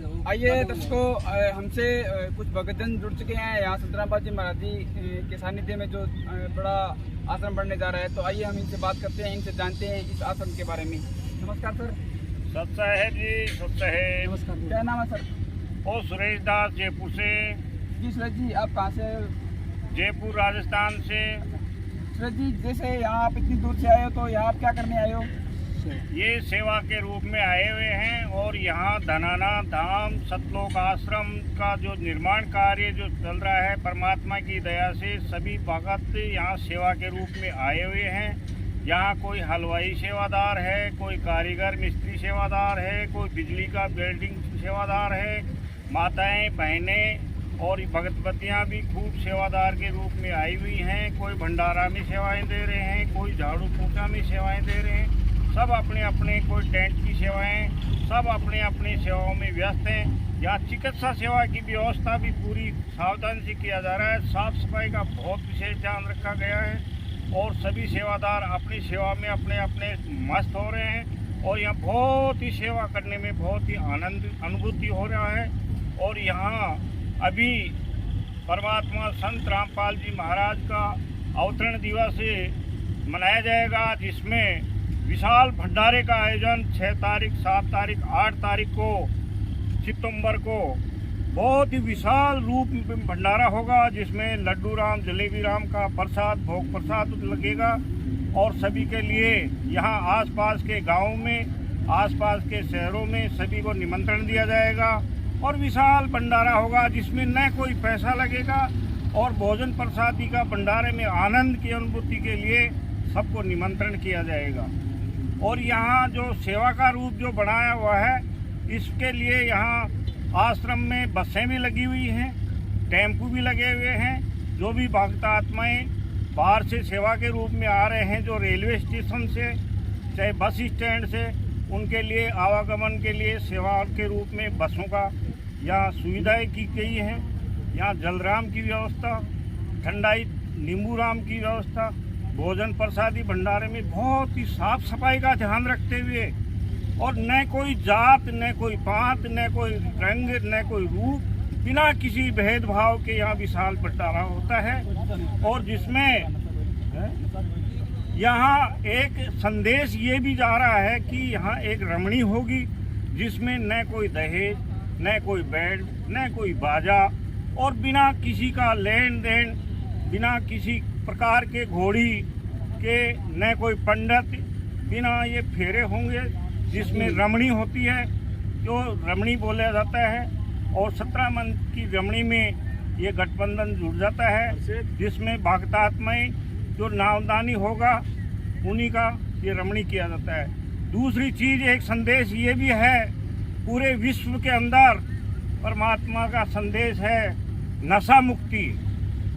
आइए दर्शकों, हमसे कुछ भक्तजन जुड़ चुके हैं यहाँ सतराम जी महाराजी के सानिध्य में जो बड़ा आश्रम बनने जा रहा है। तो आइए हम इनसे बात करते हैं, इनसे जानते हैं इस आश्रम के बारे में। नमस्कार सर। सत्य है जी, सत्य है। नमस्कार, क्या नाम है सर? ओ सुरेश दास, जयपुर से। जी सुरेश जी, आप कहाँ से आए हो? जयपुर राजस्थान से। सुरेश जी, जैसे यहाँ आप इतनी दूर से आए हो तो यहाँ आप क्या करने आए हो? ये सेवा के रूप में आए हुए हैं और यहाँ धनाना धाम सतलोक आश्रम का जो निर्माण कार्य जो चल रहा है, परमात्मा की दया से सभी भक्त यहाँ सेवा के रूप में आए हुए हैं। यहाँ कोई हलवाई सेवादार है, कोई कारीगर मिस्त्री सेवादार है, कोई बिजली का वेल्डिंग सेवादार है, माताएं बहनें और भगतपतियाँ भी खूब सेवादार के रूप में आई हुई हैं। कोई भंडारा में सेवाएं दे रहे हैं, कोई झाड़ू पोछा में सेवाएं दे रहे हैं। सब अपने अपने, कोई टेंट की सेवाएं, सब अपने अपने सेवाओं में व्यस्त हैं। यहाँ चिकित्सा सेवा की व्यवस्था भी पूरी सावधानी से किया जा रहा है। साफ सफाई का बहुत विशेष ध्यान रखा गया है और सभी सेवादार अपनी सेवा में अपने अपने मस्त हो रहे हैं और यहाँ बहुत ही सेवा करने में बहुत ही आनंद अनुभूति हो रहा है। और यहाँ अभी परमात्मा संत रामपाल जी महाराज का अवतरण दिवस मनाया जाएगा, जिसमें विशाल भंडारे का आयोजन 6 तारीख, 7 तारीख, 8 तारीख को सितंबर को बहुत ही विशाल रूप में भंडारा होगा, जिसमें लड्डू राम जलेबी राम का प्रसाद भोग प्रसाद लगेगा। और सभी के लिए यहाँ आसपास के गांवों में, आसपास के शहरों में सभी को निमंत्रण दिया जाएगा और विशाल भंडारा होगा, जिसमें न कोई पैसा लगेगा और भोजन प्रसादी का भंडारे में आनंद की अनुभूति के लिए सबको निमंत्रण किया जाएगा। और यहाँ जो सेवा का रूप जो बनाया हुआ है, इसके लिए यहाँ आश्रम में बसें भी लगी हुई हैं, टेम्पू भी लगे हुए हैं। जो भी भक्त आत्माएं बाहर से सेवा के रूप में आ रहे हैं, जो रेलवे स्टेशन से चाहे बस स्टैंड से, उनके लिए आवागमन के लिए सेवा के रूप में बसों का यहाँ सुविधाएं की गई हैं। यहाँ जलराम की व्यवस्था, ठंडाई नींबू राम की व्यवस्था, भोजन प्रसादी भंडारे में बहुत ही साफ सफाई का ध्यान रखते हुए और न कोई जात, न कोई पात, न कोई रंग, न कोई रूप, बिना किसी भेदभाव के यहाँ विशाल भंडारा होता है। और जिसमें यहाँ एक संदेश ये भी जा रहा है कि यहाँ एक रमणी होगी, जिसमें न कोई दहेज, न कोई बैंड, न कोई बाजा और बिना किसी का लेन देन, बिना किसी प्रकार के घोड़ी के, न कोई पंडित, बिना ये फेरे होंगे, जिसमें रमणी होती है, जो रमणी बोला जाता है। और 17 मन की रमणी में ये गठबंधन जुड़ जाता है, जिसमें भक्तात्माएं जो नामदानी होगा उन्हीं का ये रमणी किया जाता है। दूसरी चीज, एक संदेश ये भी है, पूरे विश्व के अंदर परमात्मा का संदेश है नशा मुक्ति।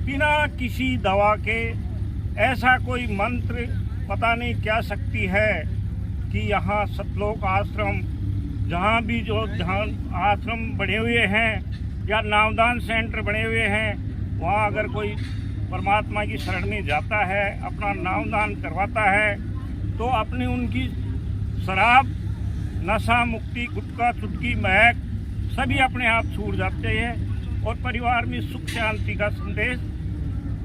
बिना किसी दवा के ऐसा कोई मंत्र, पता नहीं क्या शक्ति है कि यहाँ सतलोक आश्रम, जहाँ भी जहाँ आश्रम बने हुए हैं या नामदान सेंटर बने हुए हैं, वहाँ अगर कोई परमात्मा की शरण में जाता है, अपना नामदान करवाता है, तो अपनी उनकी शराब, नशा मुक्ति, गुटखा, चुटकी, महक सभी अपने आप छूट जाते हैं और परिवार में सुख शांति का संदेश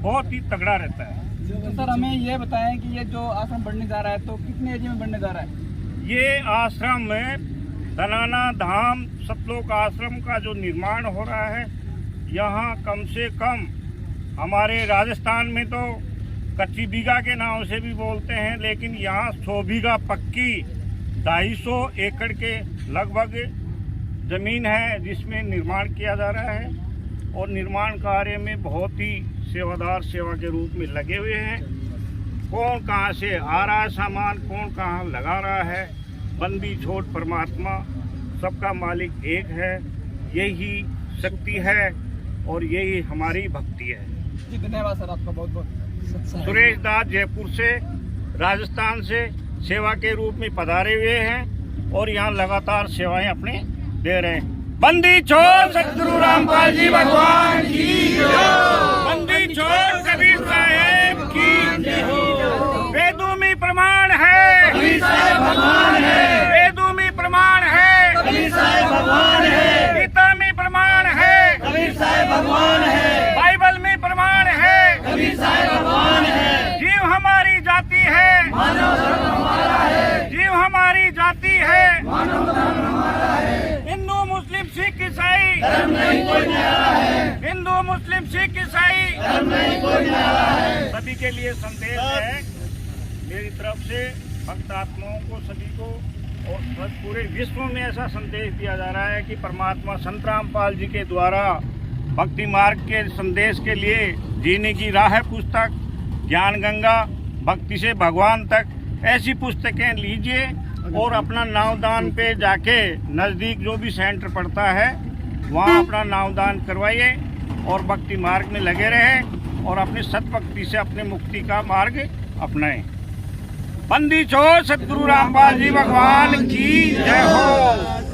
बहुत ही तगड़ा रहता है। तो सर हमें ये बताएं कि ये जो आश्रम बनने जा रहा है तो कितने एरिया में बनने जा रहा है? ये आश्रम में धनाना धाम सतलोक आश्रम का जो निर्माण हो रहा है, यहाँ कम से कम हमारे राजस्थान में तो कच्ची बीघा के नाम से भी बोलते हैं, लेकिन यहाँ 100 बीघा पक्की 250 एकड़ के लगभग जमीन है, जिसमें निर्माण किया जा रहा है। और निर्माण कार्य में बहुत ही सेवादार सेवा के रूप में लगे हुए हैं। कौन कहाँ से आ रहा है सामान, कौन कहाँ लगा रहा है, बंदी छोड़ परमात्मा सबका मालिक एक है। यही शक्ति है और यही हमारी भक्ति है। जी धन्यवाद सर, आपका बहुत बहुत। सुरेश दास, जयपुर से, राजस्थान से सेवा के रूप में पधारे हुए हैं और यहाँ लगातार सेवाएं अपने दे रहे हैं। बंदी छोड़ सतगुरु रामपाल जी भगवान की जय, बंदी छोड़ कबीर साहेब की जय। वेदों में प्रमाण है, कबीर साहेब भगवान है, वेदों में प्रमाण है, कबीर साहेब भगवान है। हिंदू मुस्लिम सिख ईसाई हिंदू मुस्लिम सिख ईसाई सभी के लिए संदेश है मेरी तरफ से भक्त आत्माओं को सभी को और पूरे विश्व में ऐसा संदेश दिया जा रहा है कि परमात्मा संत रामपाल जी के द्वारा भक्ति मार्ग के संदेश के लिए जीने की राह पुस्तक ज्ञान गंगा भक्ति से भगवान तक ऐसी पुस्तकें लीजिए और अपना नामदान पे जाके नज़दीक जो भी सेंटर पड़ता है वहाँ अपना नामदान करवाइए और भक्ति मार्ग में लगे रहें और अपनी सतभक्ति से अपने मुक्ति का मार्ग अपनाएं। बंदी छोड़ सतगुरु रामपाल जी भगवान की जय हो।